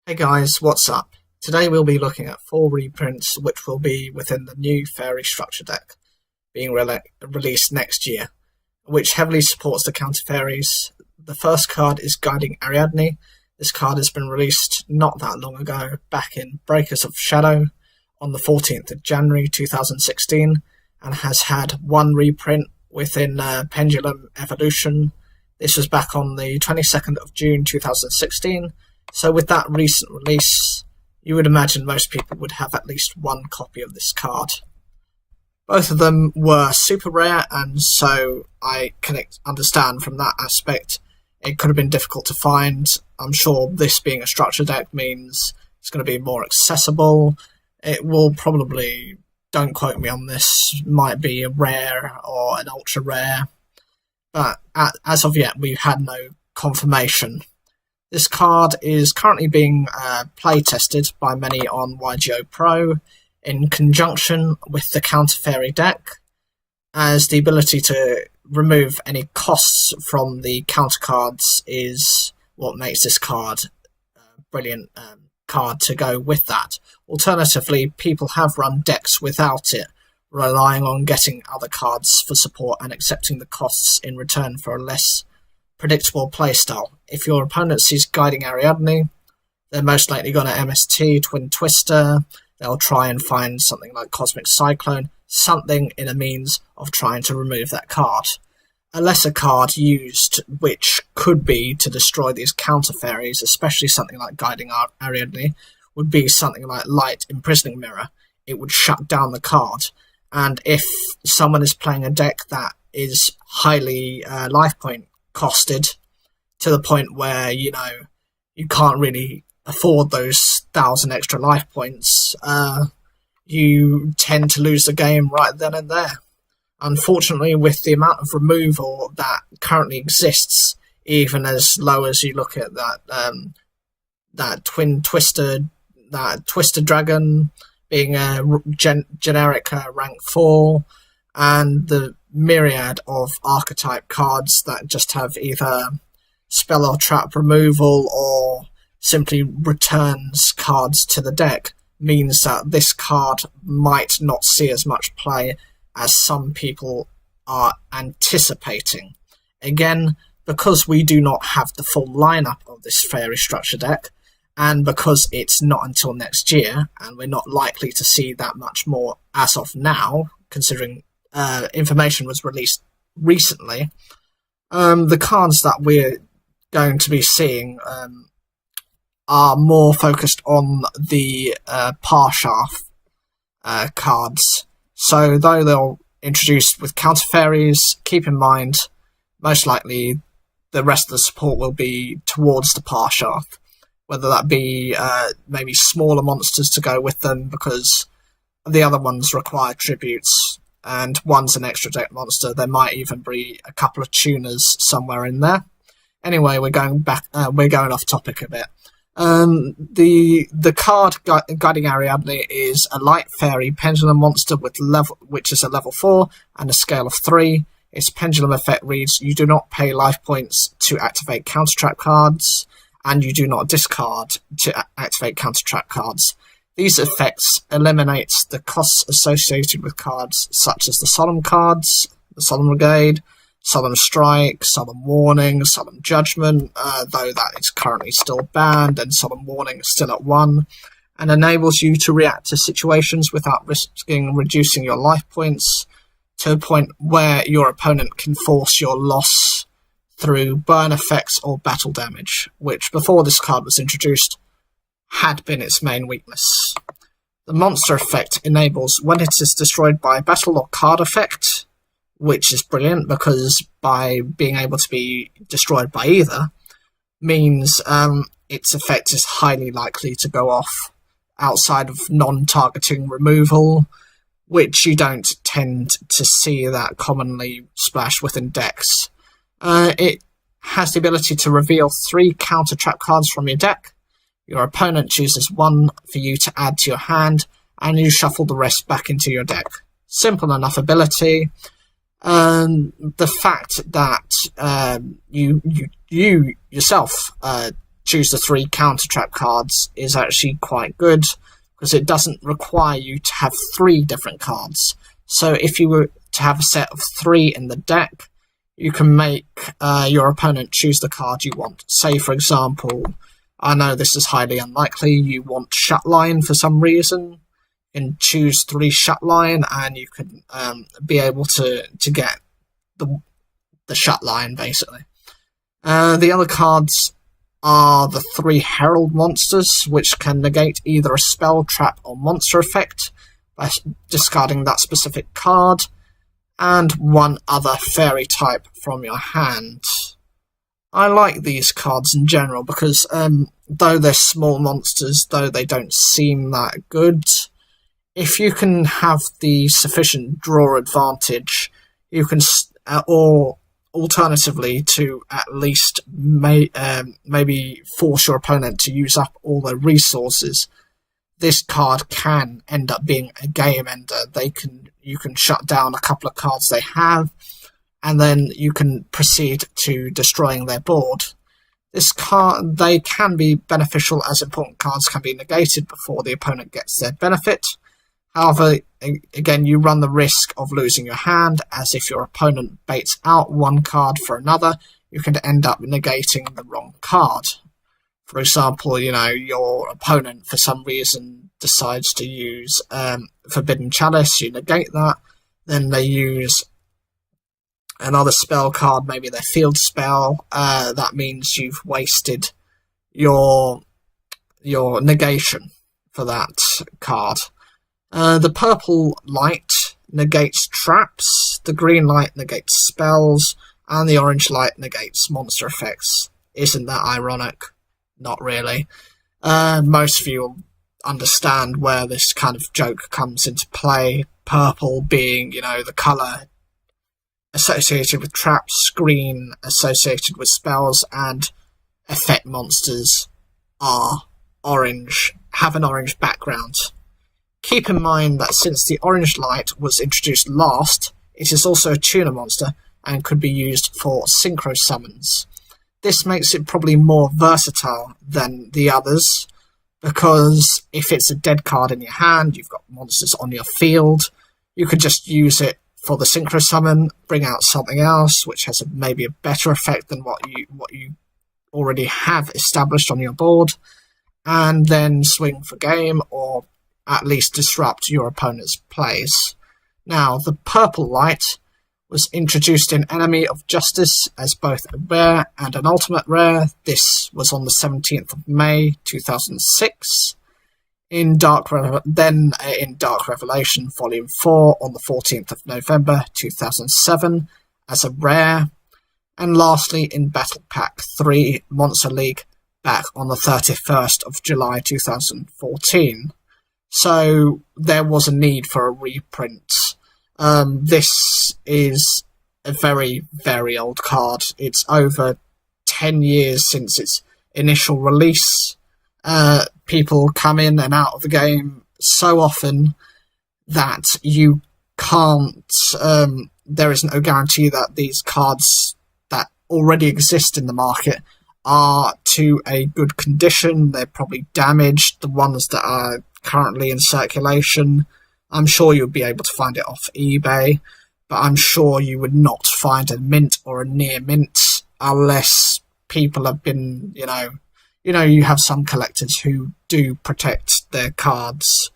Hey guys, what's up? Today we'll be looking at 4 reprints which will be within the new Fairy Structure deck being released next year, which heavily supports the counter fairies. The first card is Guiding Ariadne. This card has been released not that long ago, back in Breakers of Shadow on the 14th of January 2016, and has had one reprint within Pendulum Evolution. This was back on the 22nd of June 2016. So with that recent release, you would imagine most people would have at least one copy of this card. Both of them were super rare, and so I can understand from that aspect it could have been difficult to find. I'm sure this being a structure deck means it's going to be more accessible. It will probably, don't quote me on this, might be a rare or an ultra rare, but as of yet we've had no confirmation. This card is currently being play tested by many on YGO Pro in conjunction with the Counter Fairy deck, as the ability to remove any costs from the counter cards is what makes this card a brilliant card to go with that. Alternatively, people have run decks without it, relying on getting other cards for support and accepting the costs in return for a less predictable playstyle. If your opponent sees Guiding Ariadne, they're most likely going to MST, Twin Twister. They'll try and find something like Cosmic Cyclone, something in a means of trying to remove that card. A lesser card used, which could be to destroy these counter fairies, especially something like Guiding Ariadne, would be something like Light Imprisoning Mirror. It would shut down the card, and if someone is playing a deck that is highly life point costed to the point where you can't really afford those 1,000 extra life points, you tend to lose the game right then and there. Unfortunately, with the amount of removal that currently exists, even as low as you look at that Twin Twister, that Twister Dragon being a generic rank 4, and the myriad of archetype cards that just have either spell or trap removal or simply returns cards to the deck, means that this card might not see as much play as some people are anticipating. Again, because we do not have the full lineup of this Fairy Structure deck, and because it's not until next year, and we're not likely to see that much more as of now, considering information was released recently, the cards that we're going to be seeing are more focused on the Parshath cards. So though they're introduced with counter fairies, keep in mind most likely the rest of the support will be towards the Parshath, whether that be maybe smaller monsters to go with them because the other ones require tributes, and one's an extra deck monster. There might even be a couple of tuners somewhere in there. Anyway, we're going off topic a bit. The card Guiding Ariadne is a light fairy pendulum monster which is a level 4 and a scale of 3. Its pendulum effect reads: you do not pay life points to activate counter trap cards, and you do not discard to activate counter trap cards. These effects eliminate the costs associated with cards such as the Solemn cards, the Solemn Brigade, Solemn Strike, Solemn Warning, Solemn Judgment, though that is currently still banned, and Solemn Warning is still at 1, and enables you to react to situations without risking reducing your life points to a point where your opponent can force your loss through burn effects or battle damage, which before this card was introduced had been its main weakness. The monster effect enables when it is destroyed by battle or card effect, which is brilliant because by being able to be destroyed by either means its effect is highly likely to go off outside of non-targeting removal, which you don't tend to see that commonly splashed within decks. It has the ability to reveal 3 counter trap cards from your deck. Your opponent chooses 1 for you to add to your hand, and you shuffle the rest back into your deck. Simple enough ability. The fact that you yourself choose the 3 counter trap cards is actually quite good, because it doesn't require you to have 3 different cards. So if you were to have a set of 3 in the deck, you can make your opponent choose the card you want. Say, for example, I know this is highly unlikely, you want Shut Line for some reason. You can choose 3 Shut Line, and you can be able to get the Shut Line, basically. The other cards are the 3 Herald monsters, which can negate either a spell, trap, or monster effect by discarding that specific card, and 1 other fairy type from your hand. I like these cards in general because though they're small monsters, though they don't seem that good, if you can have the sufficient draw advantage, you can, or alternatively to at least maybe force your opponent to use up all their resources, this card can end up being a game ender. You can shut down a couple of cards they have, and then you can proceed to destroying their board. They can be beneficial, as important cards can be negated before the opponent gets their benefit. However, again, you run the risk of losing your hand, as if your opponent baits out 1 card for another, you can end up negating the wrong card. For example, your opponent for some reason decides to use Forbidden Chalice, you negate that, then they use another spell card, maybe their field spell, that means you've wasted your negation for that card. The purple light negates traps, the green light negates spells, and the orange light negates monster effects. Isn't that ironic? Not really. Most of you will understand where this kind of joke comes into play. Purple being, the colour associated with traps, green associated with spells, and effect monsters are orange, have an orange background. Keep in mind that since the orange light was introduced last, it is also a tuner monster and could be used for synchro summons. This makes it probably more versatile than the others, because if it's a dead card in your hand, you've got monsters on your field, you could just use it for the synchro summon, bring out something else which has maybe a better effect than what you already have established on your board, and then swing for game, or at least disrupt your opponent's plays. Now, the purple light was introduced in Enemy of Justice as both a rare and an ultimate rare. This was on the 17th of May 2006. In Dark Revelation Volume 4 on the 14th of November 2007 as a rare. And lastly, in Battle Pack 3 Monster League back on the 31st of July 2014. So there was a need for a reprint. This is a very, very old card. It's over 10 years since its initial release. People come in and out of the game so often that you can't... there is no guarantee that these cards that already exist in the market are to a good condition. They're probably damaged. The ones that are currently in circulation, I'm sure you'll be able to find it off eBay, but I'm sure you would not find a mint or a near mint unless people have been, you have some collectors who do protect their cards.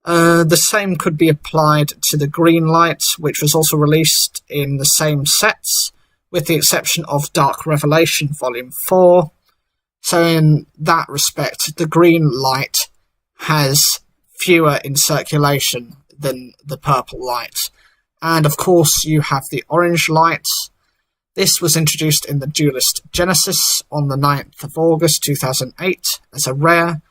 The same could be applied to the green light, which was also released in the same sets, with the exception of Dark Revelation Volume 4. So in that respect, the green light has fewer in circulation than the purple light. And of course you have the orange light. This was introduced in the Duelist Genesis on the 9th of August 2008 as a rare.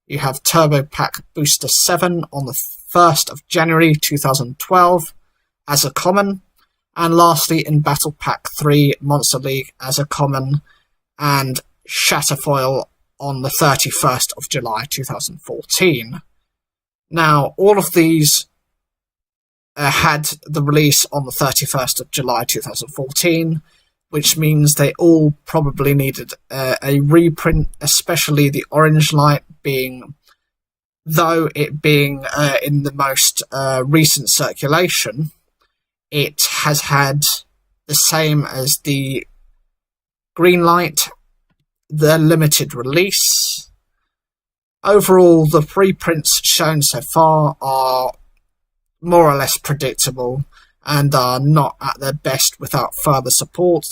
You have Turbo Pack Booster 7 on the 1st of January 2012 as a common. And lastly, in Battle Pack 3 Monster League as a common, and Shatterfoil on the 31st of July 2014. Now, all of these had the release on the 31st of July 2014. which means they all probably needed a reprint, especially the orange light being, though it being in the most recent circulation, it has had the same as the green light, the limited release. Overall, the reprints shown so far are more or less predictable and are not at their best without further support.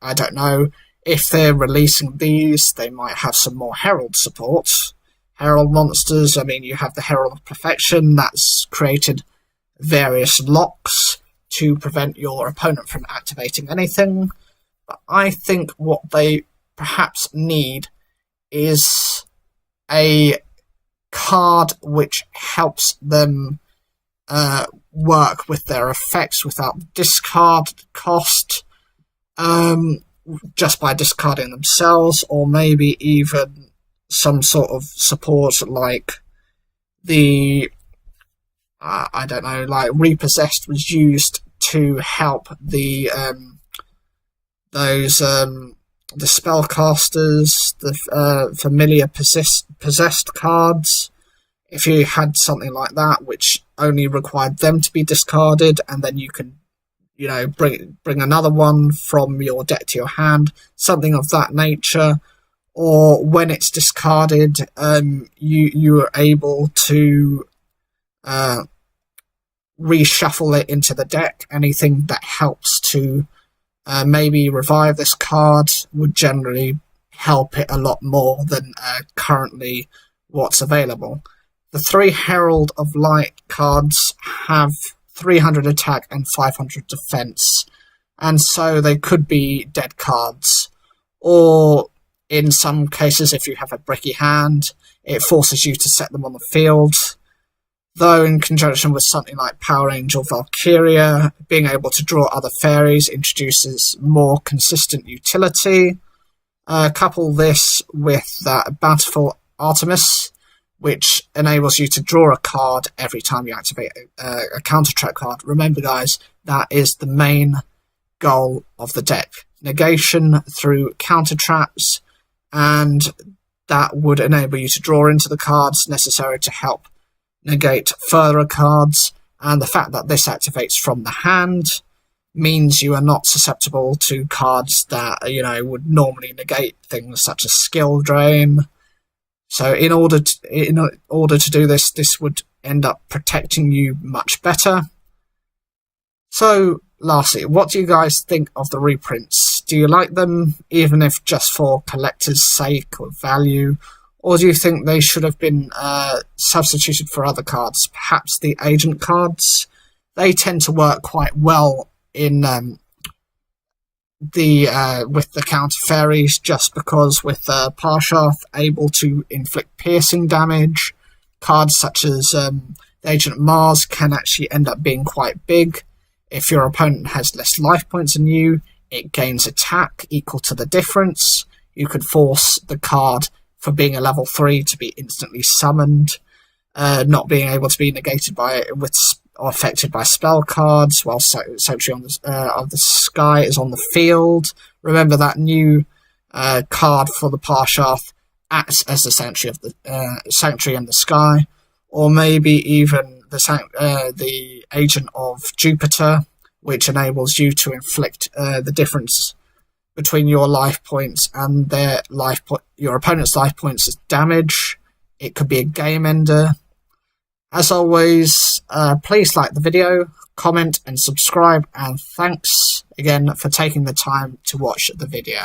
I don't know, if they're releasing these, they might have some more Herald support. Herald monsters, I mean, you have the Herald of Perfection, that's created various locks to prevent your opponent from activating anything. But I think what they perhaps need is a card which helps them work with their effects without discard cost, just by discarding themselves, or maybe even some sort of support like the I don't know, like Repossessed was used to help the spellcasters, the familiar possessed cards. If you had something like that, which only required them to be discarded, and then you can, you know, bring another one from your deck to your hand, something of that nature. Or when it's discarded, you are able to reshuffle it into the deck. Anything that helps to maybe revive this card would generally help it a lot more than currently what's available. The 3 Herald of Light cards have 300 attack and 500 defense, and so they could be dead cards. Or in some cases, if you have a bricky hand, it forces you to set them on the field. Though in conjunction with something like Power Angel Valkyria, being able to draw other fairies introduces more consistent utility. Couple this with Bountiful Artemis, which enables you to draw a card every time you activate a counter-track card. Remember, guys, that is the main goal of the deck. Negation through counter-traps, and that would enable you to draw into the cards necessary to help negate further cards. And the fact that this activates from the hand means you are not susceptible to cards that, you know, would normally negate things such as skill drain. So in order to do this, this would end up protecting you much better. So lastly, what do you guys think of the reprints? Do you like them, even if just for collector's sake or value? Or do you think they should have been substituted for other cards? Perhaps the agent cards? They tend to work quite well in with the counter fairies, just because with Parshath able to inflict piercing damage, cards such as the Agent Mars can actually end up being quite big. If your opponent has less life points than you, it gains attack equal to the difference. You could force the card for being a level 3 to be instantly summoned, not being able to be negated by or affected by spell cards, while Sanctuary of the Sky is on the field. Remember that new card for the Parshath acts as the Sanctuary in the Sky, or maybe even the Agent of Jupiter, which enables you to inflict the difference between your life points and your opponent's life points as damage. It could be a game ender. As always, please like the video, comment and subscribe, and thanks again for taking the time to watch the video.